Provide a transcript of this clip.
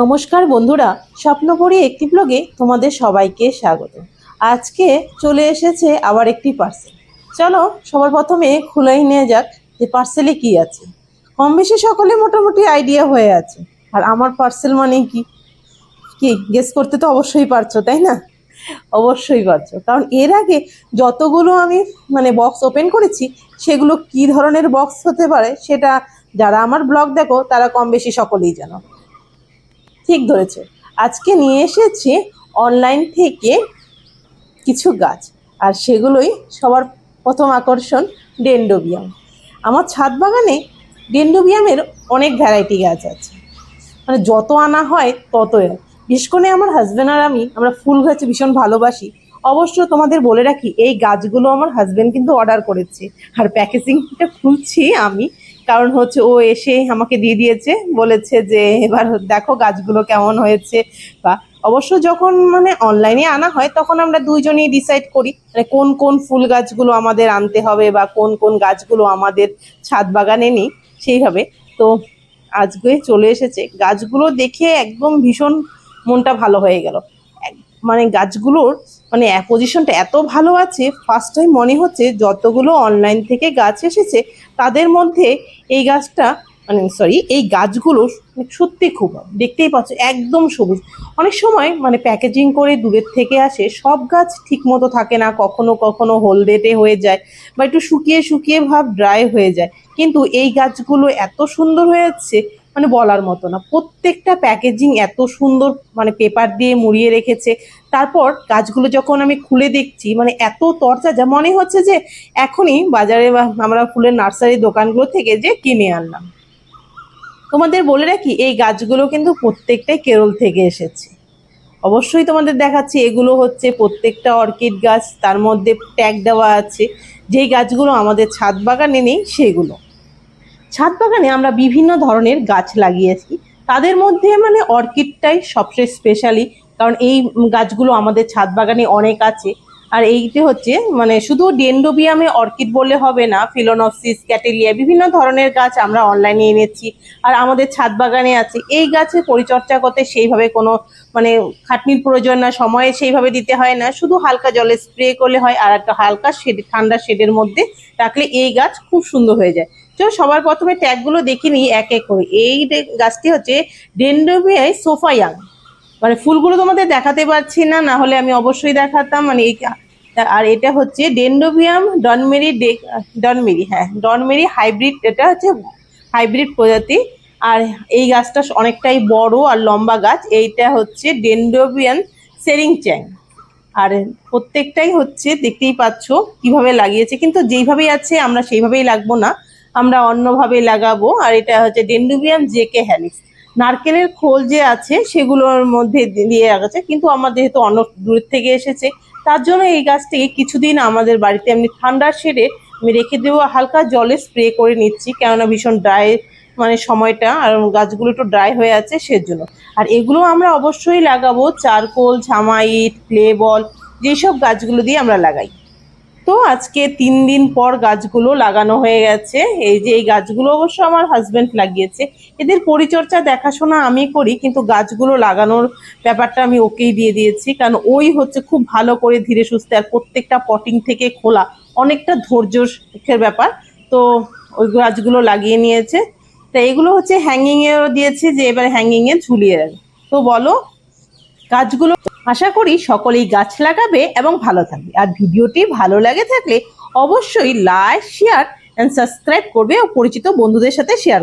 নমস্কার বন্ধুরা, স্বপ্নপুরী একটি ব্লগে তোমাদের সবাইকে স্বাগত। আজকে চলে এসেছে আবার একটি পার্সেল। চলো সবার প্রথমে খুলেই নিয়ে যাক যে পার্সেলে কি আছে। কম বেশি সকলে মোটামুটি আইডিয়া হয়ে আছে। আর আমার পার্সেল মানে কি কি গেস করতে তো অবশ্যই পারছো, তাই না? অবশ্যই পারছো, কারণ এর আগে যতগুলো আমি বক্স ওপেন করেছি সেগুলো কি ধরনের বক্স হতে পারে সেটা যারা আমার ব্লগ দেখো তারা কম বেশি সকলেই জানো। ঠিক ধরেছে, আজকে নিয়ে এসেছি অনলাইন থেকে কিছু গাছ, আর সেগুলোই সবার প্রথম আকর্ষণ ডেন্ডোবিয়াম। আমার ছাদ বাগানে ডেন্ডোবিয়ামের অনেক ভ্যারাইটি গাছ আছে, যত আনা হয় ততই। বিশেষ করে আমার হাজব্যান্ড আর আমরা ফুল গাছ ভীষণ ভালোবাসি। অবশ্য তোমাদের বলে রাখি, এই গাছগুলো আমার হাজব্যান্ড কিন্তু অর্ডার করেছে, আর প্যাকেজিংটা খুলছি আমি, কারণ হচ্ছে ও এসে আমাকে দিয়ে দিয়েছে, বলেছে যে এবার দেখো গাছগুলো কেমন হয়েছে। বা অবশ্য যখন অনলাইনে আনা হয় তখন আমরা দুইজনেই ডিসাইড করি কোন কোন ফুল গাছগুলো আমাদের আনতে হবে বা কোন কোন গাছগুলো আমাদের ছাদ বাগানে নেই সেইভাবে। তো আজকে চলে এসেছে, গাছগুলো দেখে একদম ভীষণ মনটা ভালো হয়ে গেল। গাছগুলোর পজিশনটা এত ভালো আছে, ফার্স্ট টাইম মনে হচ্ছে যতগুলো অনলাইন থেকে গাছ এসেছে তাদের মধ্যে এই গাছটা এই গাছগুলো সত্যি খুব, দেখতেই পাচ্ছ একদম সবুজ। অনেক সময় প্যাকেজিং করে দূরের থেকে আসে, সব গাছ ঠিক মতো থাকে না, কখনো কখনো হলদেটে হয়ে যায় বা একটু শুকিয়ে শুকিয়ে ভাব ড্রাই হয়ে যায়, কিন্তু এই গাছগুলো এত সুন্দর হয়েছে বলার মতো না। প্রত্যেকটা প্যাকেজিং এত সুন্দর, পেপার দিয়ে মুড়িয়ে রেখেছে। তারপর গাছগুলো যখন আমি খুলে দেখছি এত তরতাজা, মনে হচ্ছে যে এখনই বাজারে বা আমরা ফুলের নার্সারি দোকানগুলো থেকে যে কিনে আনলাম। তোমাদের বলে রাখি, এই গাছগুলো কিন্তু প্রত্যেকটাই কেরল থেকে এসেছে। অবশ্যই তোমাদের দেখাচ্ছি, এগুলো হচ্ছে প্রত্যেকটা অর্কিড গাছ, তার মধ্যে ট্যাগ দেওয়া আছে। যেই গাছগুলো আমাদের ছাদ বাগানে নেই সেগুলো। ছাদ বাগানে আমরা বিভিন্ন ধরনের গাছ লাগিয়েছি, তাদের মধ্যে অর্কিডটাই সবচেয়ে স্পেশালি, কারণ এই গাছগুলো আমাদের ছাদ বাগানে অনেক আছে। আর এইটি হচ্ছে শুধু ডেন্ডোবিয়ামে অর্কিড বললে হবে না, ফিলোনপসিস, ক্যাটেলিয়া, বিভিন্ন ধরনের গাছ আমরা অনলাইনে এনেছি আর আমাদের ছাদ বাগানে আছে। এই গাছের পরিচর্যা করতে সেইভাবে কোনো খাটনির প্রয়োজন না, সময়ে সেইভাবে দিতে হয় না, শুধু হালকা জলে স্প্রে করলে হয় আর একটা হালকা শেড, ঠান্ডা শেডের মধ্যে রাখলে এই গাছ খুব সুন্দর হয়ে যায়। চলো সবার প্রথমে ট্যাগগুলো দেখে নিই এক এক করে। এই গাছটি হচ্ছে ডেন্ড্রোবিয়াম সোফায়াং। ফুলগুলো তোমাদের দেখাতে পারছি না, না হলে আমি অবশ্যই দেখাতাম। এই আর এটা হচ্ছে ডেন্ড্রোবিয়াম ডনমেরি ডনমেরি, হ্যাঁ ডনমেরি হাইব্রিড, এটা হচ্ছে হাইব্রিড প্রজাতি। আর এই গাছটা অনেকটাই বড় আর লম্বা গাছ, এইটা হচ্ছে ডেন্ড্রোবিয়াম সেরিং চ্যাং। আর প্রত্যেকটাই হচ্ছে দেখতেই পাচ্ছ কিভাবে লাগিয়েছে, কিন্তু যেইভাবেই আছে আমরা সেইভাবেই লাগবো না, আমরা অন্যভাবে লাগাবো। আর এটা হচ্ছে ডেন্ড্রোবিয়াম জেকে হ্যালিক্স। নারকেলের খোল যে আছে সেগুলোর মধ্যে দিয়ে রাখছে, কিন্তু আমার যেহেতু অন্য দূর থেকে এসেছে তার জন্য এই গাছটিকে কিছুদিন আমাদের বাড়িতে এমনি ঠান্ডার শেডে আমি রেখে দেবো, হালকা জলে স্প্রে করে নিচ্ছি, কেননা ভীষণ ড্রাই সময়টা, আর গাছগুলো একটু ড্রাই হয়ে আছে সেজন্য। আর এগুলো আমরা অবশ্যই লাগাবো চারকোল, ঝামাইট, ক্লে বল, যেসব গাছগুলো দিয়ে আমরা লাগাই। তো আজকে 3 দিন পর গাছগুলো লাগানো হয়ে গেছে। এই যে এই গাছগুলো অবশ্য আমার হাজবেন্ড লাগিয়েছে, এদের পরিচর্যা দেখাশোনা আমি করি, কিন্তু গাছগুলো লাগানোর ব্যাপারটা আমি ওকেই দিয়ে দিয়েছি, কারণ ওই হচ্ছে খুব ভালো করে ধীরে সুস্থে, আর প্রত্যেকটা পটিং থেকে খোলা অনেকটা ধৈর্যের ব্যাপার। তো ওই গাছগুলো লাগিয়ে নিয়েছে। তা এগুলো হচ্ছে হ্যাঙ্গিংয়েও দিয়েছি, যে এবার হ্যাঙ্গিংয়ে ঝুলিয়ে রাখবে। তো বলো, গাছগুলো আশা করি সকলেই গাছ লাগাবে এবং ভালো থাকবে। আর ভিডিওটি ভালো লাগে থাকলে অবশ্যই লাইক, শেয়ার এন্ড সাবস্ক্রাইব করবে ও পরিচিত বন্ধুদের সাথে শেয়ার করবে।